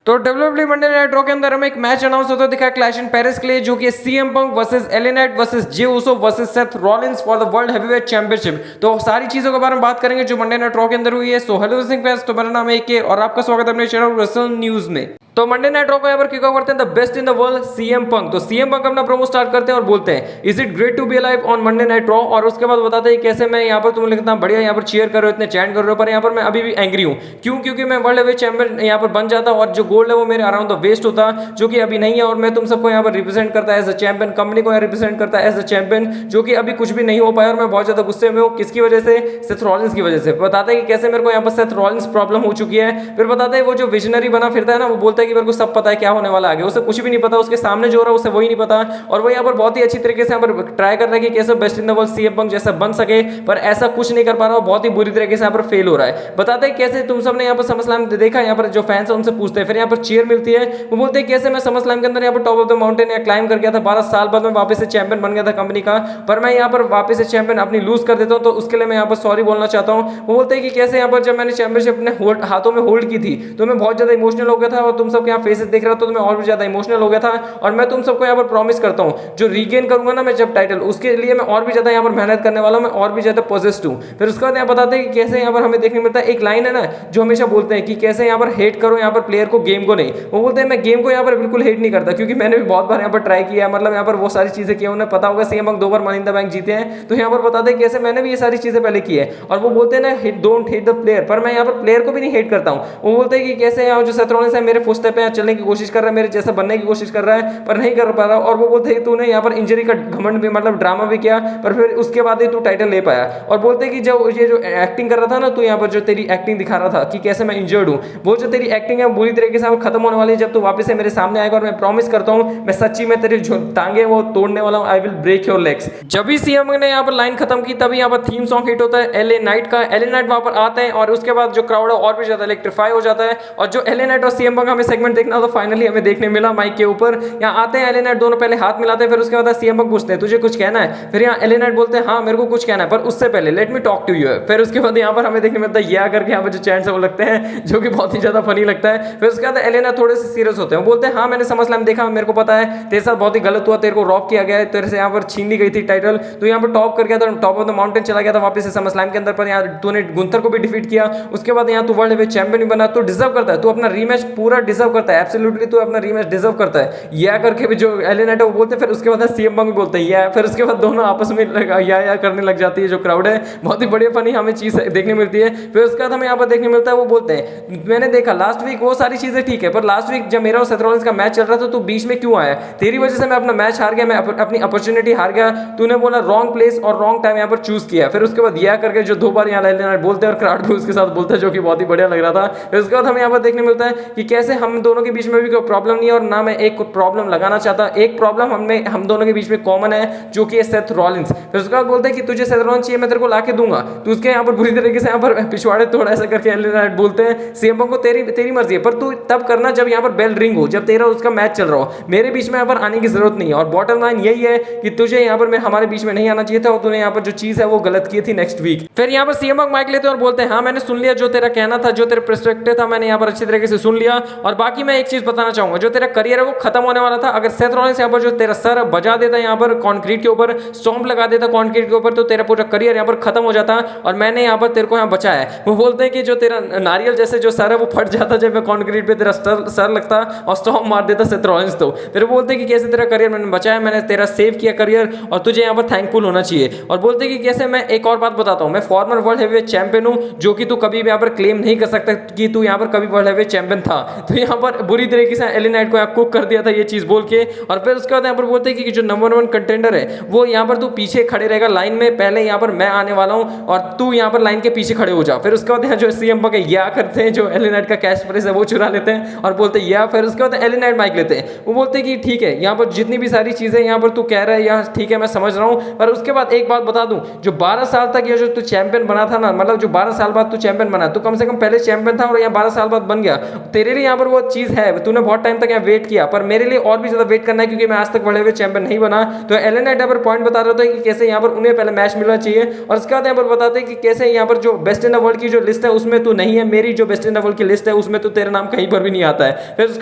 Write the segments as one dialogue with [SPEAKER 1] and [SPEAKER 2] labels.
[SPEAKER 1] तो WWE Monday Night raw के अंदर हमें एक मैच अनाउंस होता दिखा क्लैश इन पेरिस के लिए, जो कि CM Punk versus LA Knight versus J Uso versus Seth Rollins for the world heavyweight championship. तो सारी चीजों के बारे में बात करेंगे जो मंडे नाइट रॉ के अंदर हुई है। सो हेलो सिंह फैंस, तो मेरा नाम है के और आपका स्वागत है अपने चैनल रेसल न्यूज में। तो मंडे नाइट रॉ को यहाँ पर किक ऑफ करते हैं the best in the world CM Punk. तो सीएम पंक अपना प्रोमो स्टार्ट करते हैं और बोलते हैं is it great to be alive on Monday Night Raw. और उसके बाद बताते हैं कैसे मैं यहाँ पर, तुम लिखता बढ़िया यहाँ पर चीयर कर रहे हो, इतने चैंट कर रहे हो, पर यहाँ पर मैं अभी भी एंग्री हूँ। क्योंकि मैं वर्ल्ड हैवीवेट चैंपियन यहाँ पर बन जाता और जो गोल्ड है वो मेरे अराउंड द वेस्ट होता, जो कि अभी नहीं है। और मैं तुम सबको यहाँ पर रिप्रेजेंट करता है एज अ चैंपियन, कंपनी को यहाँ रिप्रेजेंट करता है एज अ चैंपियन, जो कि अभी कुछ भी नहीं हो पाया। और मैं बहुत ज्यादा गुस्से में हूँ। किसकी वजह से? सेथ रॉलिंस की वजह से। बताते हैं कि कैसे मेरे को यहाँ पर सेथ रॉलिंस प्रॉब्लम हो चुकी है। फिर बताते हैं वो जो विजनरी बना फिरता है ना, वो बोलता है कि मेरे को सब पता है क्या होने वाला आगे, उसे कुछ भी नहीं पता, उसके सामने जो हो रहा है उसे वही नहीं पता। और वो यहाँ पर बहुत ही अच्छी तरीके से यहाँ पर ट्राई कर रहा है कि कैसे best in the world CM Punk जैसा बन सके, पर ऐसा कुछ नहीं कर पा रहा, बहुत ही बुरी तरीके से यहाँ पर फेल हो रहा है। बताते हैं कैसे तुम सबने यहाँ पर समरस्लैम देखा, यहाँ पर जो फैंस है उनसे पूछते हैं, फिर यहाँ पर चीयर मिलती है। वो बोलते हैं कैसे मैं समरस्लैम के अंदर यहाँ पर top of the mountain climb कर गया था, 12 साल बाद मैं वापस से चैंपियन बन गया था कंपनी का, पर मैं यहाँ पर वापस से चैंपियन अपनी लूज कर देता हूँ, तो उसके लिए मैं यहाँ पर सॉरी बोलना चाहता हूँ। वो बोलते हैं कि कैसे यहाँ पर जब मैंने चैंपियनशिप अपने हाथों में होल्ड की थी तो मैं बहुत ज्यादा इमोशनल हो गया था, और तुम सबके यहाँ फेसेस देख रहा था तो मैं और भी ज्यादा इमोशनल हो गया था। और मैं तुम सबको यहाँ पर प्रॉमिस करता हूँ जो रीगेन करूंगा ना मैं जब टाइटल, उसके लिए मैं और भी ज्यादा यहाँ पर मेहनत करने वाला हूँ, मैं और भी ज्यादा पॉजिटिव हूँ। फिर उसके बाद यहाँ बताते हैं कि कैसे यहाँ पर हमें देखने मिलता है एक लाइन है ना जो हमेशा बोलते हैं कि कैसे यहाँ पर हेट करो यहाँ पर प्लेयर को, गेम को नहीं। वो बोलते हैं मैं गेम को यहाँ पर बिल्कुल हेट नहीं करता, क्योंकि मैंने भी बहुत बार यहाँ पर ट्राई किया है, मतलब यहाँ पर वो सारी चीजें की, उन्हें पता होगा CM Punk 2 bar money in the bank जीते हैं, तो यहाँ पर बताते हैं कैसे मैंने भी ये सारी चीजें पहले की है। और वो बोलते हैं ना डोंट हेट द प्लेयर, पर मैं यहाँ पर प्लेयर को भी नहीं हेट करता हूँ। वो बोलते हैं कि कैसे यहाँ जो सेथ रॉलिंस है मेरे फुटस्टेप पे चलने की कोशिश कर रहा है, मेरे जैसा बनने की कोशिश कर रहा है, पर नहीं कर पा रहा। और वो बोलते हैं तूने यहाँ पर इंजरी का घमंड भी, मतलब ड्रामा भी किया, पर फिर उसके बाद ही तू टाइटल ले पाया। और बोलते हैं कि जब ये जो एक्टिंग कर रहा था ना, तू यहाँ पर जो तेरी एक्टिंग दिखा रहा था कि कैसे मैं इंजर्ड हूँ, वो जो तेरी एक्टिंग है बुरी तरीके से खत्म होने वाली है जब तू वापस से मेरे सामने आएगा। और मैं प्रॉमिस करता हूँ मैं सच्ची में तेरी जो टांगे वो तोड़ने वाला हूँ, I will break your legs. जब भी सीएम ने यहाँ पर लाइन खत्म की तभी यहाँ पर थीम सॉन्ग हिट होता है एले नाइट का। एले नाइट वहां पर आते हैं और उसके बाद जो क्राउड है और भी ज्यादा इलेक्ट्रीफाई हो जाता है। और जो एले नाइट और सीएम पंक हमें सेगमेंट देखना तो फाइनली हमें देखने मिला माइक के ऊपर। यहाँ आते हैं एले नाइट, दोनों पहले हाथ मिलाते हैं, फिर उसके बाद सीएम पंक पूछते हैं तुझे कुछ कहना है। फिर यहाँ एले नाइट बोलते हैं हाँ मेरे को कुछ कहना है, पर उससे पहले let me talk to you. फिर उसके बाद यहाँ पर हमें देखने मिलता है या करके यहाँ पर जो चैंट्स है वो लगते हैं, जो कि बहुत ही ज्यादा फनी लगता है। फिर उसके बाद एले नाइट थोड़े से सीरियस होते हैं, बोलते हैं हाँ मैंने समरस्लैम देखा, मेरे को पता है तेरे साथ बहुत ही गलत हुआ, तेरे को रॉब किया गया है, तेरे से यहाँ पर छीन ली गई थी टाइटल, तो यहाँ पर टॉप कर गया था, टॉप ऑफ द माउंटेन चला गया था वापस से समरस्लैम के अंदर, पर यहाँ तूने गुंथर को भी डिफीट किया, उसके बाद यहाँ तू वर्ल्ड हैवीवेट चैंपियन भी बना, तो डिजर्व करता है, तू अपना रीमैच पूरा डिजर्व करता है, एब्सोल्युटली तू अपना रीमैच डिजर्व करता है या करके भी जो एले नाइट है वो बोलते हैं। फिर उसके बाद सीएम पंक भी बोलते हैं या, फिर उसके बाद दोनों आपस में या करने लग जाती है जो क्राउड है, बहुत ही बढ़िया फनी हमें चीज देखने मिलती है। फिर उसके बाद हमें यहाँ पर देखने मिलता है वो बोलते हैं मैंने देखा लास्ट वीक वो सारी चीजें ठीक है, पर लास्ट वीक जब मेरा और सेथ रॉलिंस का मैच चल रहा था तो बीच में क्यों आया? तेरी वजह से मैं अपना मैच हार गया, मैं अपनी अपॉर्चुनिटी हार गया, तूने बोला रॉन्ग प्लेस और रॉन्ग टाइम यहाँ पर चूज किया। फिर उसके बाद यह करके जो 2 बार यहाँ एले नाइट बोलते हैं और क्राउड भी उसके साथ बोलता है, जो कि बहुत ही बढ़िया लग रहा था। फिर उसके बाद हमें यहाँ पर देखने मिलता है कि कैसे हम दोनों के बीच में भी कोई प्रॉब्लम नहीं है, और ना मैं एक प्रॉब्लम लगाना चाहता। एक प्रॉब्लम हम दोनों के बीच में कॉमन है, जो कि सेथ रॉलिंस। फिर उसके बाद बोलते हैं कि तुझे सेथ रॉलिंस चाहिए, मैं तेरे को लाके दूंगा, तो उसके यहाँ पर बुरी तरीके से यहाँ पर पिछवाड़े तोड़ा ऐसा करके एले नाइट बोलते हैं सीएम पंक को तेरी मर्जी है, पर तू तब करना जब यहाँ पर बेल रिंग हो, जब तेरा उसका मैच चल रहा हो, मेरे बीच में यहाँ पर आने की जरूरत नहीं है। और बॉटम लाइन यही है कि तुझे यहाँ पर हमारे बीच में नहीं आना चाहिए था, और तूने यहाँ पर जो चीज है वो गलत की थी नेक्स्ट वीक। फिर यहाँ पर सीएम पंक माइक लेते हैं और बोलते हैं हाँ मैंने सुन लिया जो तेरा कहना था, जो तेरा पर्सपेक्टिव था, मैंने यहाँ पर अच्छी तरीके से सुन लिया। और बाकी मैं एक चीज बताना चाहूंगा, जो तेरा करियर है वो खत्म होने वाला था। अगर सेथ रॉलिंस यहाँ पर जो तेरा सर बजा देता यहाँ पर कॉन्क्रीट के ऊपर, स्टॉम्प लगा देता कॉन्क्रीट के ऊपर, तो तेरा पूरा करियर यहाँ पर खत्म हो जाता, और मैंने यहाँ पर तेरे को यहाँ बचाया है। वो बोलते हैं कि जो तेरा नारियल जैसे जो सर है वो फट जाता जब मैं कॉन्क्रीट पे तेरा सर लगता और स्टॉम्प मार देता सेथ रॉलिंस। तो फिर बोलते हैं कि कैसे तेरा करियर मैंने बचाया, मैंने तेरा सेव किया करियर, और तुझे यहाँ पर थैंकफुल होना चाहिए। और बोलते हैं कि कैसे मैं एक और बात बताता हूँ, मैं फॉर्मर वर्ल्ड हैवीवेट चैंपियन हूँ, जो कि तू कभी भी यहाँ पर क्लेम नहीं कर सकता कि तू यहाँ पर कभी वर्ल्ड हैवीवेट चैंपियन था। तो यहाँ पर बुरी तरीके से एले नाइट को यहाँ कुक कर दिया था ये चीज बोल के। और फिर उसके बाद यहाँ पर बोलते हैं कि जो नंबर 1 कंटेंडर है वो यहाँ पर तू पीछे खड़े रहेगा लाइन में, पहले यहाँ पर मैं आने वाला हूँ और तू यहाँ पर लाइन के पीछे खड़े हो जा। फिर उसके बाद यहाँ जो सीएम पंक या करते हैं, जो एले नाइट का कैश प्राइस है वो चुरा लेते हैं और बोलते हैं या। फिर उसके बाद एले नाइट माइक लेते हैं, वो बोलते हैं कि ठीक है यहाँ पर जितनी भी सारी चीजें यहाँ पर तू कह रहा है यहाँ ठीक है मैं समझ रहा हूँ, पर उसके बाद एक बात बता दूं, जो 12 साल तक ये जो तू चैंपियन बना था ना, मतलब जो 12 साल बाद तू चैंपियन बना, तू कम से कम पहले चैंपियन था और यहाँ 12 साल बाद बन गया, तेरे लिए यहाँ पर वो चीज है, तूने बहुत टाइम तक यहाँ वेट किया, पर मेरे लिए और भी ज्यादा वेट करना है क्योंकि मैं आज तक वर्ल्ड हेवीवेट चैंपियन नहीं बना। तो एलन नाइट यहाँ पर पॉइंट बता रहा था कि कैसे यहाँ पर उन्हें पहले मैच मिलना चाहिए, और उसके बाद यहाँ पर बताते हैं कि कैसे यहाँ पर जो बेस्ट इन द वर्ल्ड की जो लिस्ट है उसमें तू नहीं है, मेरी जो बेस्ट इन द वर्ल्ड की लिस्ट है उसमें तो तेरा नाम कहीं पर भी नहीं आता है। फिर उसके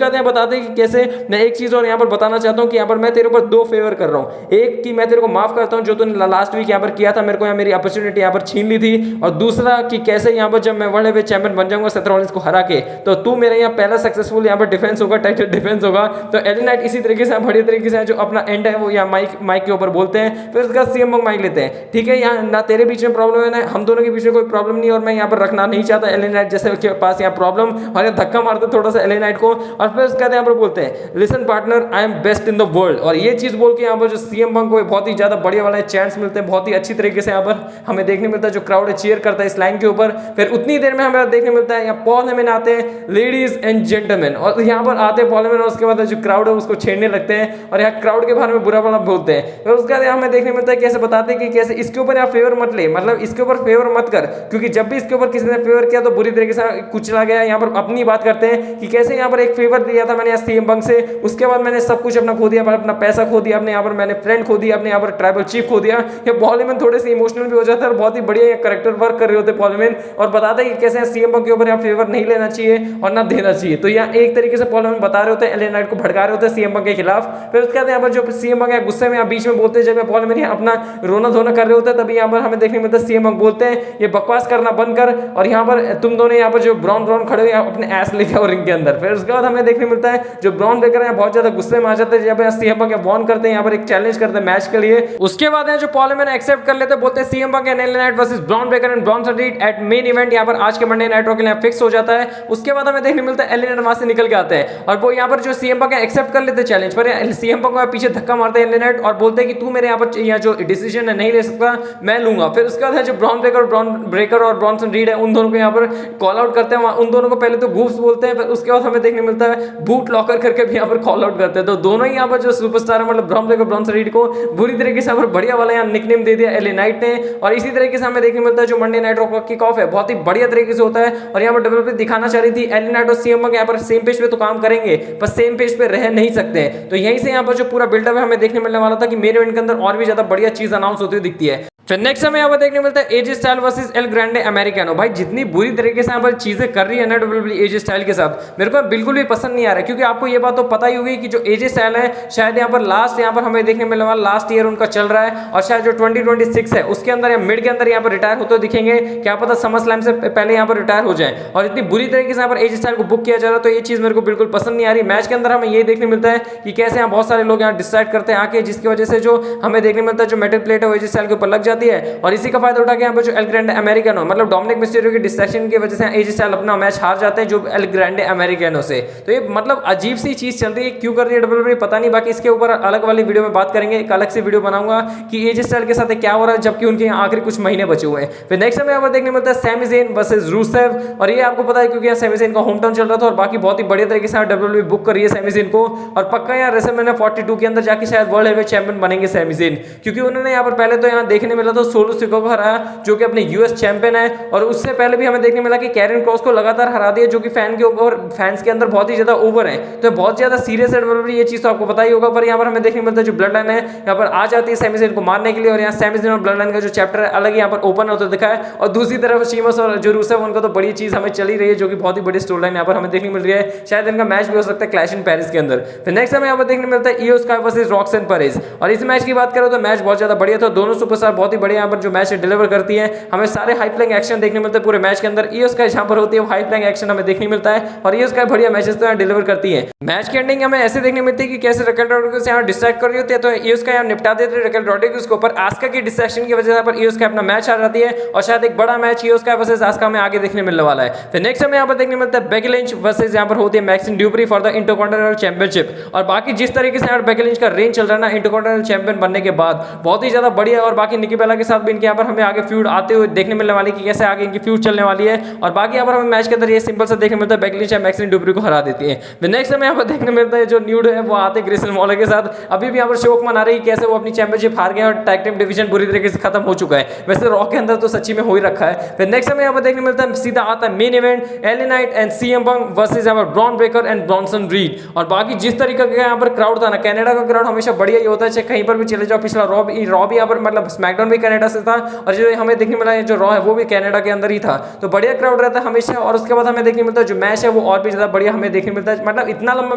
[SPEAKER 1] बाद यहाँ बताते हैं कि कैसे मैं एक चीज और यहाँ पर बताना चाहता हूँ कि यहाँ पर मैं तेरे ऊपर दो फेवर कर रहा हूँ। एक कि मैं तेरे को माफ करता हूँ जो तूने लास्ट वीक यहाँ पर किया था, मेरे को यहाँ मेरी अपॉर्चुनिटी यहाँ पर छीन ली थी, और दूसरा कि कैसे यहाँ पर जब मैं वर्ल्ड हेवीवेट चैंपियन बन जाऊंगा सेथ रॉलिंस को हरा के, तो तू मेरा यहाँ पहला सक्सेसफुल यहाँ पर डिफेंस होगा, टाइटल डिफेंस होगा। तो एलन नाइट इसी तरीके से बढ़िया तरीके से जो अपना एंड है वो यहाँ माइक के ऊपर बोलते हैं। फिर उसका सीएम पंक माइक लेते हैं। ठीक है, यहाँ ना तेरे बीच में प्रॉब्लम है ना हम दोनों के बीच में कोई प्रॉब्लम नहीं, और मैं यहाँ पर रखना नहीं चाहता एलन नाइट जैसे के पास यहाँ प्रॉब्लम, और यहाँ धक्का मारते थोड़ा सा एलन नाइट को। और फिर उसके बाद यहाँ पर बोलते हैं listen partner I am best in the world, और ये चीज बोल के यहाँ पर जो सीएम पंक को बहुत ही ज्यादा बढ़िया वाले चांस मिलते हैं, बहुत ही अच्छी तरीके से यहाँ पर हमें देखने मिलता है, जो क्राउड चीयर करता है इस लाइन के ऊपर। फिर उतनी देर में हमें देखने मिलता है यहाँ पॉल हेमन आते हैं, लेडीज एंड जेंटलमैन, और यहाँ पर आते हैं पॉल हेमन, और उसके बाद जो क्राउड है उसको छेड़ने लगते हैं, और यहाँ क्राउड के बारे में बुरा भला बोलते हैं। फिर उसके बाद हमें देखने मिलता है कैसे बताते हैं कि कैसे इसके ऊपर यहाँ फेवर मत ले, मतलब इसके ऊपर फेवर मत कर, क्योंकि जब भी इसके ऊपर किसी ने फेवर किया तो बुरी तरीके से कुचला गया। यहाँ पर अपनी बात करते हैं कि कैसे यहाँ पर एक फेवर दिया था मैंने सीएम पंक से, उसके बाद मैंने सब कुछ अपना खो दिया, अपना पैसा खो दिया, अपने यहाँ पर मैंने फ्रेंड खो दिया, अपने यहाँ पर ट्राइबल चीफ खो दिया। ये पॉल हेमन थोड़े से इमोशनल भी हो जाता है, और बहुत ही बढ़िया कैरेक्टर वर्क कर रहे होते पॉल हेमन, और बताते हैं कि कैसे सीएम पंक के ऊपर यहाँ फेवर नहीं लेना चाहिए और ना देना चाहिए। तो यहाँ एक तरीके से पॉल हेमन बता रहे होते हैं, एलन नाइट को भड़का रहे होते हैं सीएम पंक के खिलाफ। फिर उसके बाद यहाँ पर जो सीएम पंक गुस्से में बीच में बोलते हैं, जब पॉल हेमन अपना रोना धोना कर रहे होते हैं, तभी यहाँ पर हमें देखने मिलता है सीएम पंक बोलते हैं ये बकवास करना बंद कर, और यहाँ पर तुम दोनों यहाँ पर जो ब्राउन खड़े हुए अपने एस लेके और रिंग के अंदर। फिर उसके बाद हमें देखने मिलता है जो ब्राउन ब्रेकर है बहुत ज्यादा गुस्से में आ जाते हैं, जब सीएम पंक वॉर्न करते हैं, यहाँ पर एक चैलेंज करते हैं मैच के लिए। उसके बाद जो पॉल हेमन एक्सेप्ट कर लेते हैं, बोलते हैं CM Punk and LA Knight versus Bron Breakker and Bronson Reed at main event, यहाँ पर आज के मंडे नाइट रॉ के लिए फिक्स हो जाता है। उसके बाद हमें देखने मिलता है एलन नाइट वहां से निकल के आते हैं, और वो यहाँ पर जो सीएम पंक एक्सेप्ट कर लेते हैं चैलेंज, पर सीएम पंक पीछे धक्का मारते हैं एलन नाइट और बोलते हैं कि तू मेरे यहाँ पर यहाँ जो डिसीजन है नहीं ले सकता, मैं लूंगा। फिर उसके बाद जो ब्राउन ब्रेकर और ब्रॉन्सन रीड है उन दोनों को यहाँ पर कॉल आउट करते हैं। उन दोनों को पहले तो गूफ्स बोलते हैं, फिर उसके बाद हमें देखने मिलता है बूट लॉकर करके भी यहाँ पर कॉल आउट करते हैं। तो दोनों ही यहाँ पर जो सुपरस्टार है मतलब ब्राउन ब्रेकर ब्रॉन्सन रीड को बुरी तरीके से यहाँ पर बढ़िया वाला यहाँ निकनेम दे दिया एलन नाइट ने। और इसी तरीके से हमें देखने मिलता है जो मंडे नाइट रॉ का किक ऑफ है बहुत ही बढ़िया तरीके से होता है, और यहाँ पर डब्ल्यूडब्ल्यूई दिखाना चाह रही थी एलन नाइट और सीएम पंक यहाँ पर सेम पेज पे तो काम करेंगे पर सेम पेज पे रह नहीं सकते। तो यहीं से यहाँ पर जो पूरा बिल्डअप है हमें देखने मिलने वाला था कि मेन इवेंट के अंदर और भी ज्यादा बढ़िया चीज अनाउंस होती हुई दिखती है। फिर नेक्स्ट हमें यहाँ पर देखने मिलता है AJ style versus El Grande Americano. भाई जितनी बुरी तरीके से यहाँ पर चीजें कर रही है ना डब्ल्यूडब्ल्यूई एजे स्टाइल के साथ, मेरे को बिल्कुल भी पसंद नहीं आ रहा है, क्योंकि आपको ये बात तो पता ही होगी कि जो एजे स्टाइल है शायद यहाँ पर लास्ट यहाँ पर हमें देखने मिलने वाला लास्ट ईयर उनका चल रहा है, और शायद जो 2026 है उसके अंदर या मिड के अंदर यहाँ पर रिटायर होते दिखेंगे, क्या पता समर स्लैम से पहले यहाँ पर रिटायर हो जाए। और इतनी बुरी तरीके से यहाँ पर एजे स्टाइल को बुक किया जा रहा है, तो ये चीज मेरे को बिल्कुल पसंद नहीं आ रही। मैच के अंदर हमें ये देखने मिलता है कि कैसे यहाँ बहुत सारे लोग यहाँ डिस्ट्रैक्ट करते हैं आके, जिसकी वजह से जो हमें देखने मिलता है जो मेटल प्लेट है वो एजे स्टाइल के ऊपर लग जाती है, और इसी का फायदा उठा के यहाँ पर जो एल ग्रैंडे अमेरिकानो मतलब डोमिनिक मिस्टीरियो की डिस्ट्रैक्शन की वजह से एजे स्टाइल अपना मैच हार जाते हैं जो एल ग्रैंडे अमेरिकानो से। तो ये मतलब अजीब सी चीज चल रही है, क्यों कर रही है डब्ल्यूडब्ल्यूई पता नहीं। बाकी इसके ऊपर अलग वाली वीडियो में बात करेंगे, एक अलग से वीडियो बनाऊंगा कि एजे स्टाइल के साथ क्या हो रहा है, जबकि उनके आखिरी कुछ महीने बचे हुए हैं। फिर नेक्स्ट हमें यहाँ पर देखने मिलता है सैमी ज़ेन वर्सेस रूसेव, और ये आपको पता है क्योंकि यहाँ सैमी ज़ेन का होम टाउन चल रहा था, और बाकी बहुत ही बढ़िया तरीके से डब्ल्यूडब्ल्यूई बुक कर रही है सैमी ज़ेन को, और पक्का यहाँ रेसलमेनिया 42 के अंदर जाके शायद वर्ल्ड हेवीवेट चैंपियन बनेंगे सैमी ज़ेन, क्योंकि उन्होंने यहाँ पर पहले तो यहाँ देखने मिला था सोलो सिको को हराया जो कि अपने यूएस चैंपियन है, और उससे पहले भी हमें देखने मिला कि कैरन क्रॉस को लगातार हरा दिया जो कि फैन के ऊपर फैंस के अंदर बहुत ही ज्यादा ओवर है। तो बहुत ज्यादा सीरियस है डब्ल्यूडब्ल्यूई, ये चीज तो आपको पता ही होगा। पर यहाँ पर हमें देखने मिलता है जो ब्लड लाइन है यहाँ पर आ जाती है सैमी ज़ेन को मारने के लिए, और यहाँ सैमी ज़ेन और ब्लड लाइन का जो चैप्टर है अलग यहाँ पर ओपन होता दिखा है। और दूसरी तरफ शीमस और जो रूसेव उनका तो बड़ी चीज हमें चली रही है, जो कि बहुत ही बड़ी स्टोरी लाइन यहाँ पर हमें देखने मिल रही है। शायद इनका मैच भी हो सकता है क्लैश इन पेरिस के अंदर। फिर नेक्स्ट हमें यहाँ पर देखने मिलता है इयो स्काई वर्सेस रॉक्सन पेरिस, और इस मैच की बात करें तो मैच बहुत ज्यादा बढ़िया था, दोनों सुपरस्टार बहुत ही बढ़िया यहाँ पर जो मैच डिलीवर करती है। हमें सारे हाई फ्लाइंग एक्शन देखने मिलते हैं पूरे मैच के अंदर, इयो स्काई जहाँ पर होती है वो हाई फ्लाइंग एक्शन हमें देखने मिलता है, और इयो स्काई बढ़िया मैचेस तो यहाँ डिलीवर करती है। मैच की एंडिंग हमें ऐसे देखने मिलती है कि कैसे रकेल रॉड्रिगेज यहाँ डिस्ट्रैक्ट कर रही होती है, तो इयो स्काई यहाँ निपटा देते हैं रकेल रॉड्रिगेज को, पर आस्का की डिस्ट्रैक्शन की वजह से पर इयो स्काई अपना मैच हार जाती है, और शायद एक बड़ा मैच इयो स्काई वर्सेस आस्का में आगे देखने मिलने वाला है। फिर नेक्स्ट हमें यहाँ पर देखने मिलता है बेकी लिंच वर्सेस यहाँ पर होती है Maxxine Dupri for the Intercontinental Championship. और बाकी जिस तरीके से यहाँ बेकी लिंच का रेंज चल रहा है ना इंटरकॉन्टिनेंटल चैंपियन बनने के बाद बहुत ही ज्यादा बढ़िया, और बाकी निकी बेला के साथ भी इनके यहाँ पर हमें आगे फ्यूड आते हुए देखने मिलने वाली कि कैसे आगे इनकी फ्यूड चलने वाली है। और बाकी यहाँ पर हमें मैच के अंदर ये सिंपल सा देखने मिलता है, बेकी लिंच मैक्सिन डुप्री को हरा देती है। नेक्स्ट हमें यहाँ पर देखने मिलता है जो न्यूड है वो आते ग्रेसन वॉलर के साथ, अभी भी यहाँ पर शोक मना रही है कैसे वो अपनी चैंपियनशिप हार गए और टैग टीम डिवीजन बुरी तरीके से खत्म हो चुका है। वैसे रॉ के अंदर तो सच्ची में हो ही रखा है। फिर नेक्स्ट हमें यहाँ पर देखने मिलता है, सीधा आता है main event, LA night and CM Punk versus यहाँ पर Bron Breakker and Bronson read. और बाकी जिस तरीके का यहाँ पर क्राउड था ना, कनाडा का क्राउड हमेशा बढ़िया ही होता है, चाहे कहीं पर भी चले जाओ। पिछला रॉ भी यहाँ पर मतलब स्मैकडाउन भी कनाडा से था, और जो हमें देखने मिला है जो रॉ है वो भी कनाडा के अंदर ही था। तो बढ़िया क्राउड रहता है हमेशा। और उसके बाद हमें देखने मिलता है जो मैच है वो और भी ज्यादा बढ़िया हमें देखने मिलता है। मतलब इतना लंबा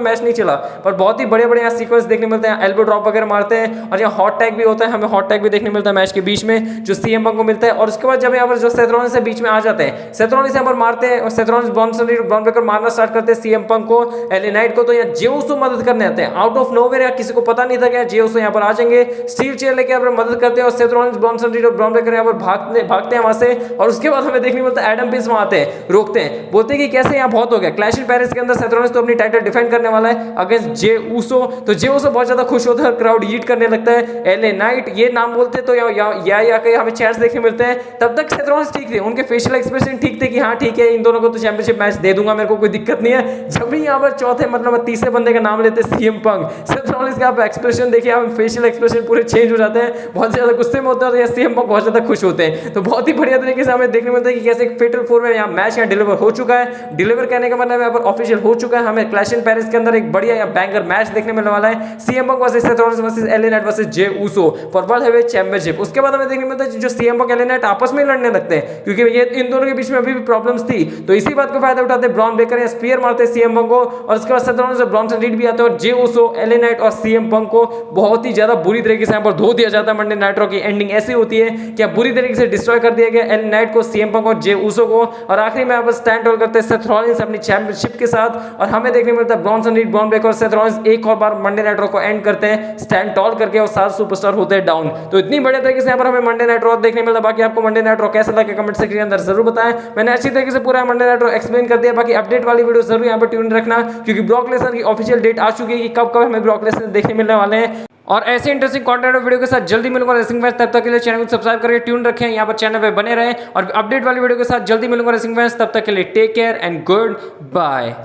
[SPEAKER 1] मैच नहीं चला पर बहुत ही बड़े बड़े यहाँ सीक्वेंस देखने मिलते हैं, एल्बो ड्रॉप वगैरह मारते हैं। और यहाँ हॉट टैग भी होता है, हमें हॉट टैग भी देखने मिलता है मैच के बीच में जो सीएम पंक को मिलता है। और उसके बाद जब यहाँ पर जो सेथ रॉलिंस से बीच में आ जाते हैं, सेथ रॉलिंस यहाँ पर मारते हैं और सेथ रॉलिंस ब्रॉन ब्रेकर मारना स्टार्ट करते हैं सीएम पंक को, एलए नाइट को। तो यहाँ जे उसो मदद करने आते हैं आउट ऑफ नोवेयर, किसी को पता नहीं था कि जे उसो यहाँ पर आ जाएंगे, स्टील चेयर लेके यहाँ पर मदद करते हैं और सेथ रॉलिंस ब्रॉनसन रीड और ब्रॉन ब्रेकर यहाँ पर भागते हैं वहां से। और उसके बाद हमें देखने मिलता है एडम पीस वहां आते हैं, रोकते हैं, बोलते हैं कि कैसे यहाँ बहुत हो गया। क्लैश इन पेरिस के अंदर सेथ रॉलिंस तो अपनी टाइटल डिफेंड करने वाला है अगेंस्ट जे उसो। तो जे उसो बहुत ज्यादा खुश होता है, क्राउड ईट करने लगता है। एलए नाइट ये नाम बोलते तो या हमें चैट्स देखने मिलते हैं। तब तक सेथ रॉलिंस ठीक थे, उनके फेशियल एक्सप्रेशन ठीक थे कि हाँ ठीक है इन दोनों को तो चैंपियनशिप मैच दे दूंगा, मेरे को कोई दिक्कत नहीं है। जब भी यहाँ पर चौथे मतलब तीसरे बंदे का नाम लेते सीएम पंक, सेथ रॉलिंस का आप एक्सप्रेशन देखिए, आप फेशियल एक्सप्रेशन पूरे चेंज हो जाते हैं, बहुत ज्यादा गुस्से में होते हैं और सीएम पंक बहुत ज्यादा खुश होते हैं। तो बहुत ही बढ़िया तरीके से हमें देखने मिलता है कि कैसे एक फेटल 4 में यहाँ मैच यहाँ डिलीवर हो चुका है। डिलीवर कहने का मतलब यहाँ पर ऑफिशियल हो चुका है। हमें क्लैश इन पेरिस के अंदर एक बढ़िया यहाँ बैंगर मैच देखने मिलने वाला है, CM Punk versus Seth Rollins versus LA night versus J Uso for world heavyweight championship. उसके बाद हमें देखने मिलता है जो सीएम पंक एलए नाइट आपस में लड़ने लगते हैं, क्योंकि ये इन दोनों के बीच में अभी भी प्रॉब्लम्स थी। तो इसी बात का फायदा उठाते हैं ब्रॉन ब्रेकर या स्पीयर मारते हैं सीएम पंक को। और उसके बाद सेथ रॉलिंस और ब्रॉनसन रीड भी आते हैं और जे उसो, एलए नाइट और सीएम पंक को बहुत ही ज्यादा बुरी तरीके से यहाँ पर धो दिया जाता है। मंडे नाइट रॉ की एंडिंग ऐसी होती है कि बुरी तरीके से डिस्ट्रॉय कर दिया गया एलए नाइट को, सीएम पंक और जे उसो को। और आखिरी में यहाँ पर स्टैंड टॉल करते हैं सेथ रॉलिंस अपनी चैंपियनशिप के साथ। और हमें देखने मिलता है ब्रॉनसन रीड, ब्रॉन ब्रेकर और सेथ रॉलिंस एक और बार मंडे नाइट रॉ को एंड करते हैं स्टैंड टॉल करके, और 7 सुपरस्टार होते हैं डाउन। तो इतनी बड़े तरीके से यहाँ पर हमें मंडे नाइट रॉ देखने मिलता है। बाकी आपको मंडे नाइट रॉ कैसा लगा कमेंट सेक्शन के अंदर जरूर बताएं। मैंने अच्छी तरीके से पूरा मंडे नाइट रॉ एक्सप्लेन कर दिया। बाकी अपडेट वाली वीडियो जरूर यहाँ पर ट्यून रखना, क्योंकि ब्रॉक लेसनर की ऑफिशियल डेट आ चुकी है कि कब कब हमें ब्रॉक लेसनर देखने मिलने वाले हैं। और ऐसे इंटरेस्टिंग कंटेंट और वीडियो के साथ जल्दी मिलूंगा रेसिंग फैंस। तब तक के लिए चैनल को सब्सक्राइब करके ट्यून रखें, यहाँ पर चैनल पे बने रहें। और अपडेट वाली वीडियो के साथ जल्दी मिलूंगा रेसिंग फैंस। तब तक के लिए take care and good bye.